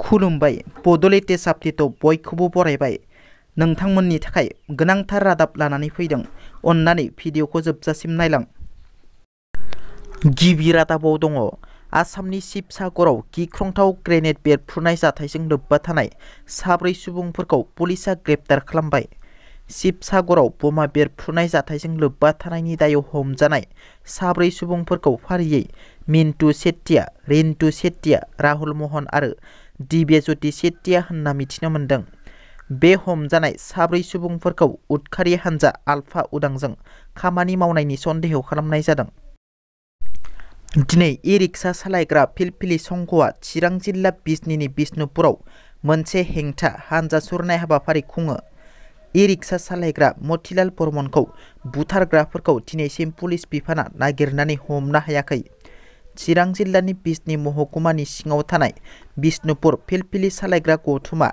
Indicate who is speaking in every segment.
Speaker 1: खुलुमबाय बड'लेण्ड आपडेटआव बयखौबो बरायबाय। नोंथांमोननि थाखाय गोनांथार रादाब लानानै फैदों। अन्नानै भिडिअखौ जोबजासिम नायलां। गिबि रादाबाव दङ आसामनि शिबसागराव गिख्रंथाव ग्रेनेड बेरफ्रुनाय जाथायजों लोब्बा थानाय 4 सुबुंफोरखौ पुलिसआ ग्रेप्तार खालामबाय। शिबसागराव बमा बेरफ्रुनाय जाथायजों लोब्बा थानायनि दायाव हमजानाय 4 सुबुंफोरखौ फारियै मिन्टु सेट्टिया, रिन्टु सेट्टिया, राहुल महन आरो दिव्यज्योति सेट्टिया होनना मिथिनो मोन्दों। बे हमजानाय 4 सुबुंफोरखौ उदखारि हानजा आलफा उदांजों खामानि मावनायनि सन्देह खालामनाय जादों। दिनै ई-रिक्सा सालायग्रा फिलफिलि संघआ चिरां जिल्ला बिजनीनि बिष्णुपुराव मोनसे हेंथा हानजा सुरनाय हाबाफारि खुङो। ई-रिक्सा सालायग्रा मथिलाल बर्मनखौ बुथारग्राफोरखौ दिनैसिम पुलिस बिफाना नागिरनानै हमनो हायाखै। चिरां जिल्लानि बिजनी महकुमानि सिङाव थानाय बिष्णुपुर फिलफिलि सालायग्रा गौथुमा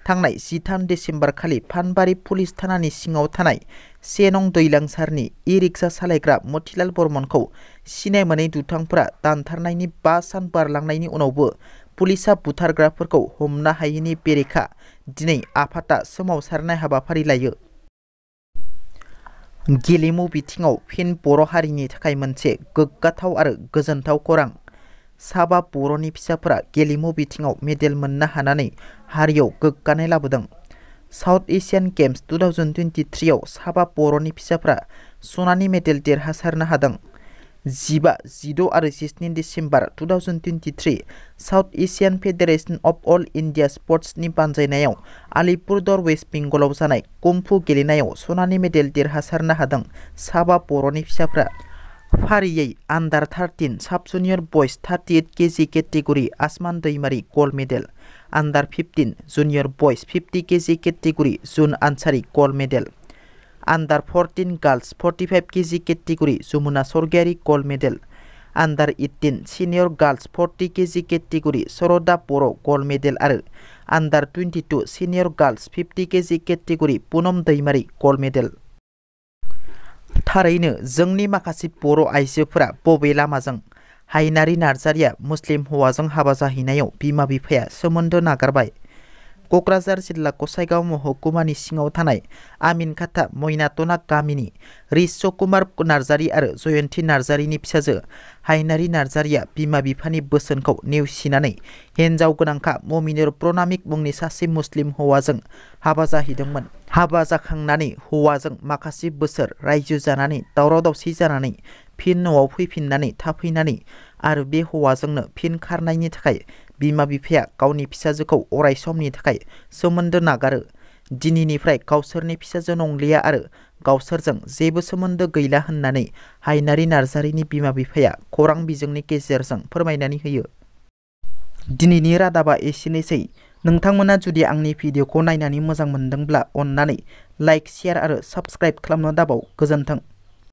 Speaker 1: थांनाय 13 डिसेम्बर खालि फानबारि पुलिस थानानि सिङाव थानाय 1 नं दैलांसारनि ई-रिक्सा सालायग्रा मथिलाल बर्मनखौ सिनाय मोनै दुथांफोरा दानथारनायनि 5 सान बारलांनायनि उनावबो पुलिसआ बुथारग्राफोरखौ हमनो हायैनि बेरेखा दिनै आफादआ सोमावसारनाय हाबाफारि लायो। गेलेमु बिथिङाव फिन बर' हारिनि थाखाय मोनसे गोग्गाथाव आरो गोजोनथाव खौरां। साबा बर'नि फिसाफोरा गेलेमु बिथिङाव मेडेल मोननो हानानै हारियाव गोग्गानाय लाबोदों। साउथ एशियान गेम्स 2023 आव साबा बर'नि फिसाफोरा सनानि मेडेल देरहासारनो हादों। 15, 16 आरो 17 December 2023 South Asian Federation of All India स्पर्ट्सनि बानजायनायाव आलिपुरदुवार वेस्ट बेंगलाव जानाय कुंफु गेलेनायाव सनानि मेडेल देरहासारनो हादों साबा बर'नि फिसाफोरा। फारियै आन्डार 13 साब जुनियर बयज 38 केजि केटेगरि आसमान दैमारि गल्ड मेडेल, आन्डार 15 जुनियर बयज 50 केजि केटेगरि जुन आनसारि गल्ड मेडेल, आन्डार 14 गार्ल्स 45 केजि केटेगरि जमुना सरगियारि गल्ड मेडेल, आन्डार 18 सिनियर गार्ल्स 40 केजि केटेगरि सरदा बर' गल्ड मेडेल आरो आन्डार 22 सिनियर गार्ल्स 50 केजि केटेगरि पुनम दैमारि गल्ड मेडेल। थारैनो जोंनि माखासे बर' आइजोफोरा बबे लामाजों? हायनारि नार्जारिया मुस्लिम हौवाजों हाबा जाहैनायाव बिमा बिफाया सोमोन्दो नागारबाय। क'क्राझार जिल्ला गसाइगाव महकुमानि सिङाव थानाय आमिनखाथा मयनाटना गामिनि रिश्व कुमार नार्जारि आरो जयन्ती नार्जारिनि फिसाजो हायनारि नार्जारिया बिमा बिफानि बोसोनखौ नेवसिनानै हिन्जाव गोनांखा ममिनुर प्रनामिक मुंनि सासे मुस्लिम हौवाजों हाबा जाहैदोंमोन। हाबा जाखांनानै हौवाजों माखासे बोसोर रायजो जानानै दावराव दावसि जानानै फिन न'आव फैफिननानै थाफैनानै आरो बे हौवाजोंनो फिन खारनायनि थाखाय बिमा बिफाया गावनि फिसाजोखौ अराय समनि थाखाय सोमोन्दो नागारो। दिनैनिफ्राय गावसोरनि फिसाजो नंलिया आरो गावसोरजों जेबो सोमोन्दो गैला होननानै हायनारि नार्जारिनि बिमा बिफाया खौरां बिजोंनि गेजेरजों फोरमायनानै होयो। दिनैनि रादाबा एसेनोसै। नोंथांमोना जुदि आंनि भिडिअखौ नायनानै मोजां मोनदोंब्ला अन्नानै लाइक, शेयार आरो साबस्क्राइब खालामनो दाबाव। गोजोन्थों।